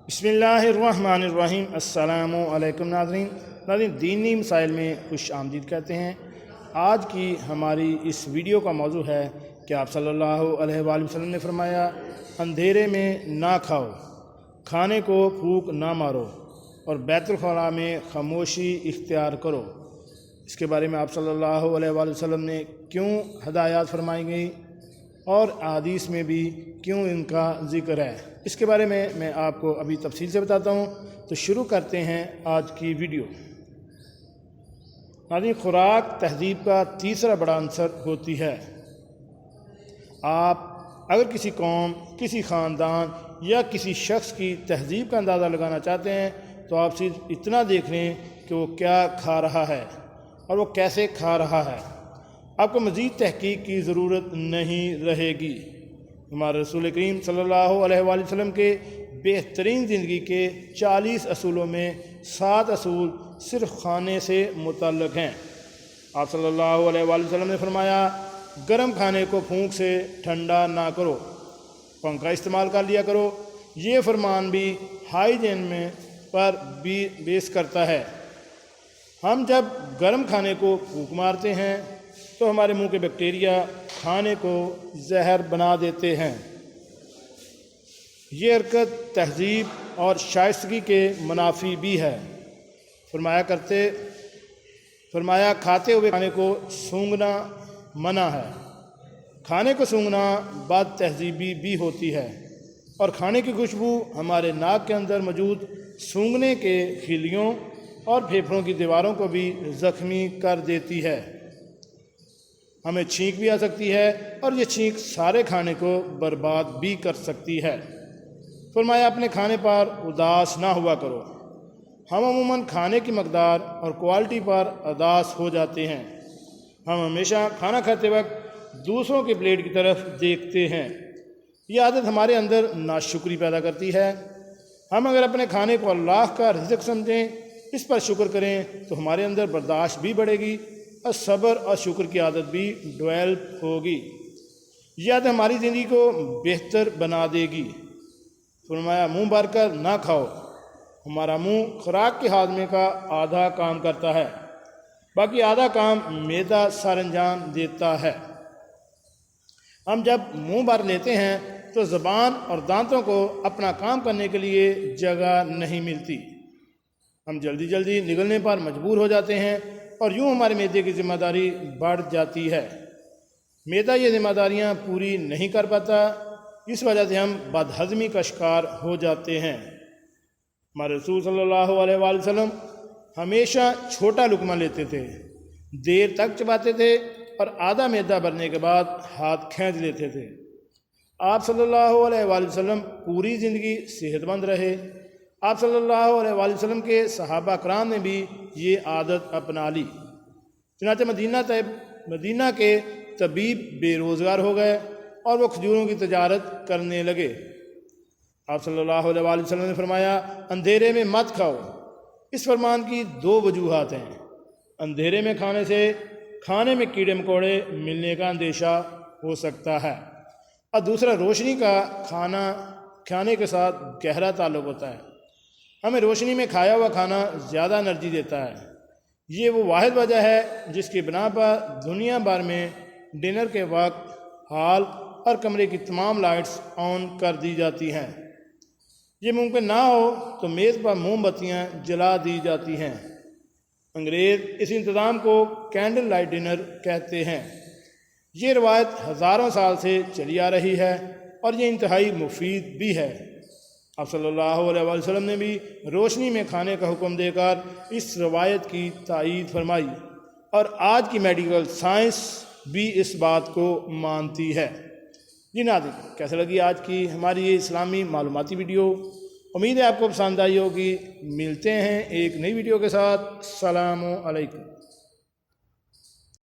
بسم اللہ الرحمن الرحیم۔ السلام علیکم ناظرین، دینی مسائل میں خوش آمدید کہتے ہیں۔ آج کی ہماری اس ویڈیو کا موضوع ہے کہ آپ صلی اللہ علیہ وآلہ وسلم نے فرمایا اندھیرے میں نہ کھاؤ، کھانے کو پھونک نہ مارو اور بیت الخلاء میں خاموشی اختیار کرو۔ اس کے بارے میں آپ صلی اللہ علیہ وآلہ وسلم نے کیوں ہدایات فرمائی گئی اور احادیث میں بھی کیوں ان کا ذکر ہے، اس کے بارے میں آپ کو ابھی تفصیل سے بتاتا ہوں۔ تو شروع کرتے ہیں آج کی ویڈیو۔ خوراک تہذیب کا تیسرا بڑا عنصر ہوتی ہے۔ آپ اگر کسی قوم، کسی خاندان یا کسی شخص کی تہذیب کا اندازہ لگانا چاہتے ہیں تو آپ صرف اتنا دیکھ لیں کہ وہ کیا کھا رہا ہے اور وہ کیسے کھا رہا ہے، آپ کو مزید تحقیق کی ضرورت نہیں رہے گی۔ ہمارے رسول کریم صلی اللہ علیہ وآلہ وسلم کے بہترین زندگی کے 40 اصولوں میں 7 اصول صرف کھانے سے متعلق ہیں۔ آپ صلی اللہ علیہ وآلہ وسلم نے فرمایا گرم کھانے کو پھونک سے ٹھنڈا نہ کرو، پنکھا استعمال کر لیا کرو۔ یہ فرمان بھی ہائیجین میں پر بھی بیس کرتا ہے۔ ہم جب گرم کھانے کو پھونک مارتے ہیں تو ہمارے منہ کے بیکٹیریا کھانے کو زہر بنا دیتے ہیں۔ یہ حرکت تہذیب اور شائستگی کے منافی بھی ہے۔ فرمایا کھاتے ہوئے کھانے کو سونگھنا منع ہے۔ کھانے کو سونگھنا بد تہذیبی بھی ہوتی ہے اور کھانے کی خوشبو ہمارے ناک کے اندر موجود سونگھنے کے خلیوں اور پھیپھڑوں کی دیواروں کو بھی زخمی کر دیتی ہے۔ ہمیں چھینک بھی آ سکتی ہے اور یہ چھینک سارے کھانے کو برباد بھی کر سکتی ہے۔ فرمایا اپنے کھانے پر اداس نہ ہوا کرو۔ ہم عموماً کھانے کی مقدار اور کوالٹی پر اداس ہو جاتے ہیں۔ ہم ہمیشہ کھانا کھاتے وقت دوسروں کے پلیٹ کی طرف دیکھتے ہیں۔ یہ عادت ہمارے اندر ناشکری پیدا کرتی ہے۔ ہم اگر اپنے کھانے کو اللہ کا رزق سمجھیں، اس پر شکر کریں تو ہمارے اندر برداشت بھی بڑھے گی اور صبر اور شکر کی عادت بھی ڈیولپ ہوگی۔ یہ عادت ہماری زندگی کو بہتر بنا دے گی۔ فرمایا منہ بھر کر نہ کھاؤ۔ ہمارا منہ خوراک کے ہاضمے کا آدھا کام کرتا ہے، باقی آدھا کام معدہ سر انجام دیتا ہے۔ ہم جب منہ بھر لیتے ہیں تو زبان اور دانتوں کو اپنا کام کرنے کے لیے جگہ نہیں ملتی۔ ہم جلدی جلدی نگلنے پر مجبور ہو جاتے ہیں اور یوں ہمارے معدے کی ذمہ داری بڑھ جاتی ہے۔ معدہ یہ ذمہ داریاں پوری نہیں کر پاتا، اس وجہ سے ہم بد ہضمی کا شکار ہو جاتے ہیں۔ ہمارے رسول صلی اللہ علیہ وآلہ وسلم ہمیشہ چھوٹا لقمہ لیتے تھے، دیر تک چباتے تھے اور آدھا معدہ بھرنے کے بعد ہاتھ کھینچ لیتے تھے۔ آپ صلی اللہ علیہ وآلہ وسلم پوری زندگی صحت مند رہے۔ آپ صلی اللہ علیہ وآلہ وسلم کے صحابہ کرام نے بھی یہ عادت اپنا لی۔ چنانچہ مدینہ کے طبیب بے روزگار ہو گئے اور وہ کھجوروں کی تجارت کرنے لگے۔ آپ صلی اللہ علیہ وآلہ وسلم نے فرمایا اندھیرے میں مت کھاؤ۔ اس فرمان کی 2 وجوہات ہیں۔ اندھیرے میں کھانے سے کھانے میں کیڑے مکوڑے ملنے کا اندیشہ ہو سکتا ہے، اور دوسرا روشنی کا کھانے کے ساتھ گہرا تعلق ہوتا ہے۔ ہمیں روشنی میں کھایا ہوا کھانا زیادہ انرجی دیتا ہے۔ یہ وہ واحد وجہ ہے جس کی بنا پر دنیا بھر میں ڈنر کے وقت ہال اور کمرے کی تمام لائٹس آن کر دی جاتی ہیں۔ یہ ممکن نہ ہو تو میز پر موم بتیاں جلا دی جاتی ہیں۔ انگریز اس انتظام کو کینڈل لائٹ ڈنر کہتے ہیں۔ یہ روایت ہزاروں سال سے چلی آ رہی ہے اور یہ انتہائی مفید بھی ہے۔ آپ صلی اللہ علیہ وآلہ وسلم نے بھی روشنی میں کھانے کا حکم دے کر اس روایت کی تائید فرمائی، اور آج کی میڈیکل سائنس بھی اس بات کو مانتی ہے۔ جی ناظرین، کیسے لگی آج کی ہماری یہ اسلامی معلوماتی ویڈیو؟ امید ہے آپ کو پسند آئی ہوگی۔ ملتے ہیں ایک نئی ویڈیو کے ساتھ۔ السلام علیکم۔